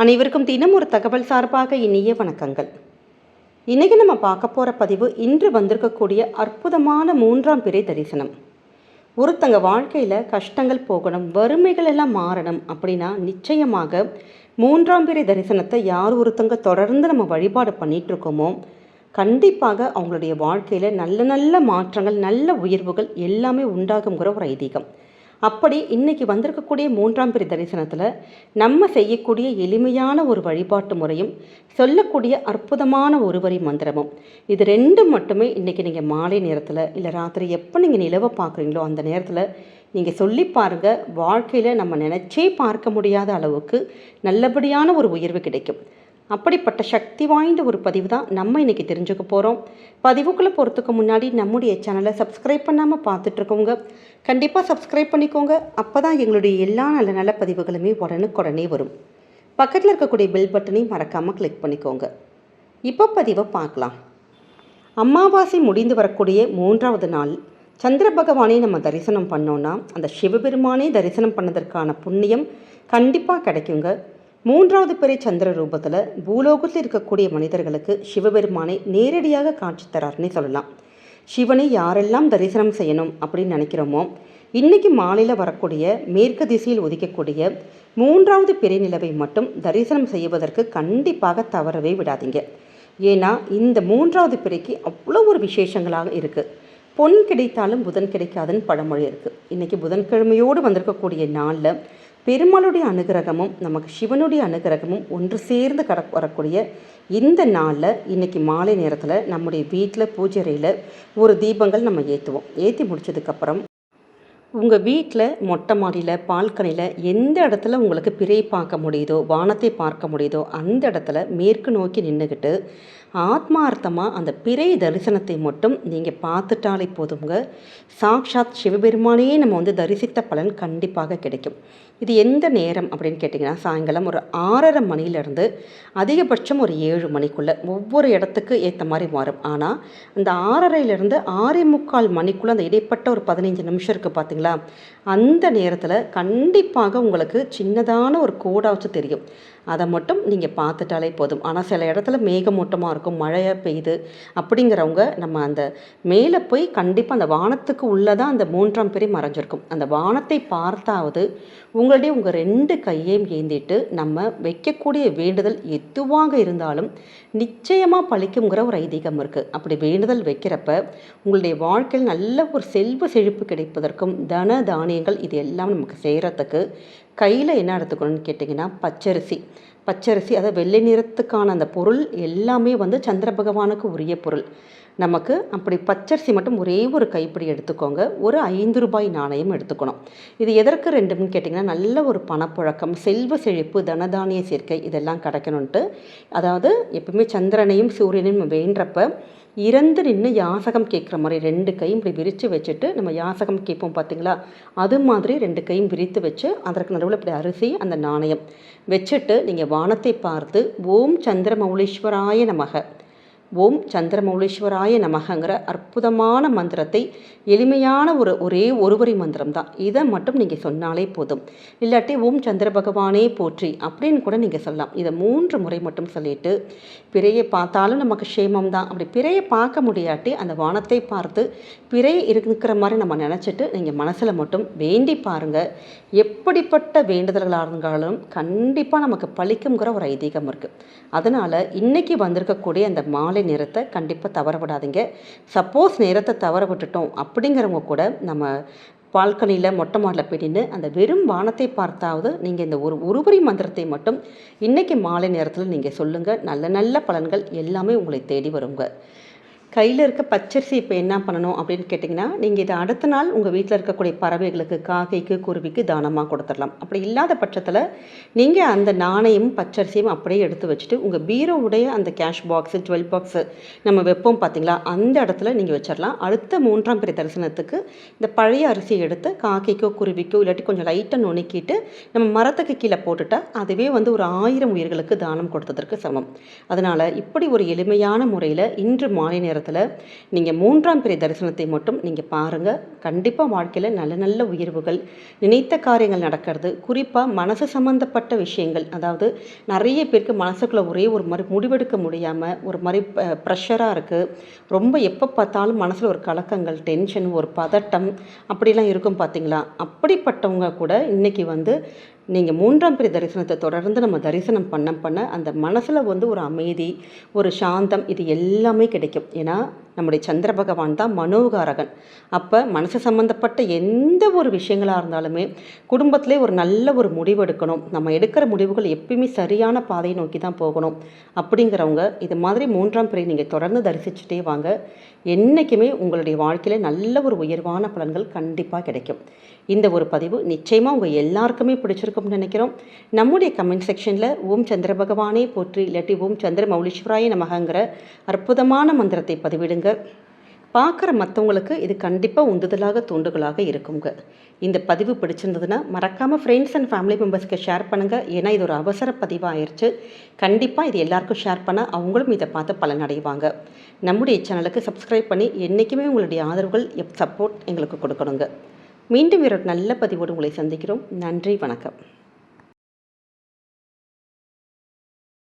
அனைவருக்கும் தினம் ஒரு தகவல் சார்பாக இனிய வணக்கங்கள். இன்றைக்கி நம்ம பார்க்க போகிற பதிவு இன்று வந்திருக்கக்கூடிய அற்புதமான 3ஆம் பிறை தரிசனம். ஒருத்தங்க வாழ்க்கையில் கஷ்டங்கள் போகணும், வறுமைகள் எல்லாம் மாறணும் அப்படின்னா நிச்சயமாக 3ஆம் பிறை தரிசனத்தை யார் ஒருத்தங்க தொடர்ந்து நம்ம வழிபாடு பண்ணிகிட்ருக்கோமோ கண்டிப்பாக அவங்களுடைய வாழ்க்கையில் நல்ல நல்ல மாற்றங்கள், நல்ல உயர்வுகள் எல்லாமே உண்டாகுங்கிற ஒரு ஐதீகம். அப்படி இன்றைக்கி வந்திருக்கக்கூடிய 3ஆம் பிறை தரிசனத்தில் நம்ம செய்யக்கூடிய எளிமையான ஒரு வழிபாட்டு முறையும் சொல்லக்கூடிய அற்புதமான ஒரு வரி மந்திரமும், இது ரெண்டும் மட்டுமே இன்றைக்கி நீங்கள் மாலை நேரத்தில் இல்லை ராத்திரி எப்போ நீங்கள் நிலவை பார்க்குறீங்களோ அந்த நேரத்தில் நீங்கள் சொல்லி பாருங்கள். வாழ்க்கையில் நம்ம நினச்சே பார்க்க முடியாத அளவுக்கு நல்லபடியான ஒரு உயர்வு கிடைக்கும். அப்படிப்பட்ட சக்தி வாய்ந்த ஒரு பதிவு தான் நம்ம இன்றைக்கி தெரிஞ்சுக்க போகிறோம். பதிவுக்குள்ளே போகிறதுக்கு முன்னாடி நம்முடைய சேனலை சப்ஸ்கிரைப் பண்ணாமல் பார்த்துட்ருக்கோங்க, கண்டிப்பாக சப்ஸ்கிரைப் பண்ணிக்கோங்க. அப்போ தான் எங்களுடைய எல்லா நல்ல நல்ல பதிவுகளுமே உடனுக்குடனே வரும். பக்கத்தில் இருக்கக்கூடிய பெல் பட்டனையும் மறக்காமல் கிளிக் பண்ணிக்கோங்க. இப்போ பதிவை பார்க்கலாம். அமாவாசை முடிந்து வரக்கூடிய 3ஆவது நாள் சந்திர பகவானை நம்ம தரிசனம் பண்ணோன்னா அந்த சிவபெருமானே தரிசனம் பண்ணதற்கான புண்ணியம் கண்டிப்பாக கிடைக்குங்க. 3ஆவது பிறை சந்திர ரூபத்தில் பூலோகத்தில் இருக்கக்கூடிய மனிதர்களுக்கு சிவபெருமானை நேரடியாக காட்சி தரார்னே சொல்லலாம். சிவனை யாரெல்லாம் தரிசனம் செய்யணும் அப்படின்னு நினைக்கிறோமோ இன்றைக்கி மாலையில் வரக்கூடிய மேற்கு திசையில் உதிக்கக்கூடிய 3ஆவது பிறை நிலவை மட்டும் தரிசனம் செய்வதற்கு கண்டிப்பாக தவறவே விடாதீங்க. ஏன்னா இந்த 3ஆவது பிறைக்கு அவ்வளோ ஒரு விசேஷங்களாக இருக்குது. பொன் கிடைத்தாலும் புதன் கிடைக்காதுன்னு பழமொழி இருக்குது. இன்றைக்கி புதன்கிழமையோடு வந்திருக்கக்கூடிய நாளில் பெருமாளுடைய அனுகிரகமும் நமக்கு சிவனுடைய அனுகிரகமும் ஒன்று சேர்ந்து வரக்கூடிய இந்த நாளில் இன்றைக்கி மாலை நேரத்தில் நம்முடைய வீட்டில் பூஜை அறையில் ஒரு தீபங்கள் நம்ம ஏற்றுவோம். ஏற்றி முடித்ததுக்கப்புறம் உங்கள் வீட்டில் மொட்டை மாடியில் பால்கனியில் எந்த இடத்துல உங்களுக்கு பிறை பார்க்க முடியுதோ, வானத்தை பார்க்க முடியுதோ அந்த இடத்துல மேற்கு நோக்கி நின்றுக்கிட்டு ஆத்மார்த்தமாக அந்த பிறை தரிசனத்தை மட்டும் நீங்கள் பார்த்துட்டாலே போதுங்க. சாக்ஷாத் சிவபெருமானையே நம்ம தரிசித்த பலன் கண்டிப்பாக கிடைக்கும். இது எந்த நேரம் அப்படின்னு கேட்டிங்கன்னா சாயங்காலம் ஒரு 6:30 மணிலேருந்து அதிகபட்சம் ஒரு 7 மணிக்குள்ளே ஒவ்வொரு இடத்துக்கு ஏற்ற மாதிரி மாறும். ஆனால் அந்த 6:30லேருந்து 6:45 மணிக்குள்ளே அந்த இடைப்பட்ட ஒரு 15 நிமிஷம் இருக்குது பார்த்தீங்களா, அந்த நேரத்தில் கண்டிப்பாக உங்களுக்கு சின்னதான ஒரு கோடாச்சு தெரியும். அதை மட்டும் நீங்கள் பார்த்துட்டாலே போதும். ஆனால் சில இடத்துல மேகமூட்டமாக இருக்கும், மழையை பெய்யுது அப்படிங்கிறவங்க நம்ம அந்த மேலே போய் கண்டிப்பாக அந்த வானத்துக்கு உள்ளே தான் அந்த 3ஆம் பிறை மறைஞ்சிருக்கும். அந்த வானத்தை பார்த்தாவது உங்களுடைய உங்கள் 2 கையையும் ஏந்திட்டு நம்ம வைக்கக்கூடிய வேண்டுதல் எதுவாக இருந்தாலும் நிச்சயமாக பழிக்குங்கிற ஒரு ஐதீகம் இருக்குது. அப்படி வேண்டுதல் வைக்கிறப்ப உங்களுடைய வாழ்க்கையில் நல்ல ஒரு செல்வ செழிப்பு கிடைப்பதற்கும் தன தானியங்கள் இது எல்லாம் நமக்கு செய்கிறதுக்கு கையில் என்ன எடுத்துக்கணும்னு கேட்டிங்கன்னா பச்சரிசி அதாவது வெள்ளை நிறத்துக்கான அந்த பொருள் எல்லாமே சந்திர பகவானுக்கு உரிய பொருள். நமக்கு அப்படி பச்சரிசி மட்டும் ஒரே ஒரு கைப்பிடி எடுத்துக்கோங்க. ஒரு 5 ரூபாய் நாணயம் எடுத்துக்கணும். இது எதற்கு ரெண்டுன்னு கேட்டிங்கன்னா நல்ல ஒரு பணப்புழக்கம், செல்வ செழிப்பு, தனதானிய சேர்க்கை இதெல்லாம் கிடைக்கணுன்ட்டு. அதாவது எப்பவுமே சந்திரனையும் சூரியனையும் வேண்டப்ப இறந்து நின்று யாசகம் கேட்குற மாதிரி 2 கையும் இப்படி விரித்து வச்சுட்டு நம்ம யாசகம் கேட்போம் பார்த்தீங்களா, அது மாதிரி 2 கையும் விரித்து வச்சு அதற்கு நடுவில் இப்படி அரிசி அந்த நாணயம் வச்சுட்டு நீங்கள் வானத்தை பார்த்து ஓம் சந்திரமௌலீஸ்வராய நமக, ஓம் சந்திரமௌலீஸ்வராய நமகங்கிற அற்புதமான மந்திரத்தை எளிமையான ஒரே ஒரு வரி மந்திரம் தான். இதை மட்டும் நீங்கள் சொன்னாலே போதும். இல்லாட்டி ஓம் சந்திர பகவானே போற்றி அப்படின்னு கூட நீங்கள் சொல்லலாம். இதை 3 முறை மட்டும் சொல்லிட்டு பிறையை பார்த்தாலும் நமக்கு க்ஷேமம் தான். அப்படி பிறையை பார்க்க முடியாட்டி அந்த வானத்தை பார்த்து பிறை இருக்கிற மாதிரி நம்ம நினச்சிட்டு நீங்கள் மனசில் மட்டும் வேண்டி பாருங்கள். எப்படிப்பட்ட வேண்டுதல்களாக இருந்தாலும் கண்டிப்பாக நமக்கு பழிக்குங்கிற ஒரு ஐதீகம் இருக்குது. அதனால் இன்றைக்கி வந்திருக்கக்கூடிய அந்த மாலை நேரத்தை கண்டிப்பாக தவற விடாதீங்க. சப்போஸ் நேரத்தை தவற விட்டுட்டோம் அப்படிங்கிறவங்க கூட நம்ம பால்கனியில் மொட்டை மாடில் போயிட்டு அந்த வெறும் வானத்தை பார்த்தாவது நீங்கள் இந்த ஒரு வரி மந்திரத்தை மட்டும் இன்றைக்கி மாலை நேரத்தில் நீங்கள் சொல்லுங்கள். நல்ல நல்ல பலன்கள் எல்லாமே உங்களை தேடி வருங்க. கையில் இருக்க பச்சரிசி இப்போ என்ன பண்ணணும் அப்படின்னு கேட்டிங்கன்னா, நீங்கள் இதை அடுத்த நாள் உங்கள் வீட்டில் இருக்கக்கூடிய பறவைகளுக்கு, காக்கைக்கு, குருவிக்கு தானமாக கொடுத்துடலாம். அப்படி இல்லாத பட்சத்தில் நீங்கள் அந்த நாணயம் பச்சரிசியும் அப்படியே எடுத்து வச்சுட்டு உங்கள் பீரோவுடைய அந்த கேஷ் பாக்ஸு, ஜுவல் பாக்ஸு நம்ம வைப்போம் பார்த்தீங்களா, அந்த இடத்துல நீங்கள் வச்சிடலாம். அடுத்த 3ஆம் பிறை தரிசனத்துக்கு இந்த பழைய அரிசியை எடுத்து காக்கைக்கோ குருவிக்கோ இல்லாட்டி கொஞ்சம் லைட்டாக நுணுக்கிட்டு நம்ம மரத்துக்கு கீழே போட்டுட்டா அதுவே ஒரு 1000 உயிர்களுக்கு தானம் கொடுத்ததற்கு சமம். அதனால் இப்படி ஒரு எளிமையான முறையில் இன்று மாலை நேரத்தில் நேரத்தில் நீங்கள் 3ஆம் பிறை தரிசனத்தை மட்டும் நீங்கள் பாருங்கள். கண்டிப்பாக வாழ்க்கையில் நல்ல நல்ல உயர்வுகள், நினைத்த காரியங்கள் நடக்கிறது. குறிப்பாக மனசு சம்மந்தப்பட்ட விஷயங்கள், அதாவது நிறைய பேருக்கு மனசுக்குள்ளே ஒரே ஒரு மாதிரி முடிவெடுக்க முடியாமல் ஒரு மாதிரி ப்ரெஷராக இருக்குது. ரொம்ப எப்போ பார்த்தாலும் மனசில் ஒரு கலக்கங்கள், டென்ஷன், ஒரு பதட்டம் அப்படிலாம் இருக்கும் பார்த்தீங்களா? அப்படிப்பட்டவங்க கூட இன்றைக்கி நீங்கள் 3ஆம் பிறை தரிசனத்தை தொடர்ந்து நம்ம தரிசனம் பண்ண அந்த மனசில் ஒரு அமைதி, ஒரு சாந்தம், இது எல்லாமே கிடைக்கும். ஏன்னா நம்முடைய சந்திர பகவான் தான் மனோகாரகன். அப்போ மனசு சம்மந்தப்பட்ட எந்த ஒரு விஷயங்களாக இருந்தாலுமே குடும்பத்திலே ஒரு நல்ல ஒரு முடிவு எடுக்கணும், நம்ம எடுக்கிற முடிவுகள் எப்பயுமே சரியான பாதையை நோக்கி தான் போகணும் அப்படிங்கிறவங்க இது மாதிரி 3ஆம் பிறை நீங்கள் தொடர்ந்து தரிசிச்சுட்டே வாங்க. என்றைக்குமே உங்களுடைய வாழ்க்கையில் நல்ல ஒரு உயர்வான பலன்கள் கண்டிப்பாக கிடைக்கும். இந்த ஒரு பதிவு நிச்சயமாக உங்கள் எல்லாருக்குமே பிடிச்சிருக்கும்னு நினைக்கிறோம். நம்முடைய கமெண்ட் செக்ஷனில் ஓம் சந்திர பகவானே போற்றி, இல்லாட்டி ஓம் சந்திர மௌலீஸ்வராய நமகங்கிற அற்புதமான மந்திரத்தை பதிவிடுங்க. பார்க்குற மற்றவங்களுக்கு இது கண்டிப்பாக உந்துதலாக தூண்டுகளாக இருக்குங்க. இந்த பதிவு பிடிச்சிருந்ததுன்னா மறக்காமல் ஃப்ரெண்ட்ஸ் அண்ட் ஃபேமிலி மெம்பர்ஸ்க்கு ஷேர் பண்ணுங்கள். ஏன்னா இது ஒரு அவசர பதிவாக ஆயிடுச்சு. கண்டிப்பாக இது எல்லாருக்கும் ஷேர் பண்ணால் அவங்களும் இதை பார்த்து பலனடைவாங்க. நம்முடைய சேனலுக்கு சப்ஸ்கிரைப் பண்ணி என்றைக்குமே உங்களுடைய ஆதரவுகள் சப்போர்ட் எங்களுக்கு கொடுக்கணுங்க. மீண்டும் ஒரு நல்ல பதிவோடு உங்களை சந்திக்கிறோம். நன்றி, வணக்கம்.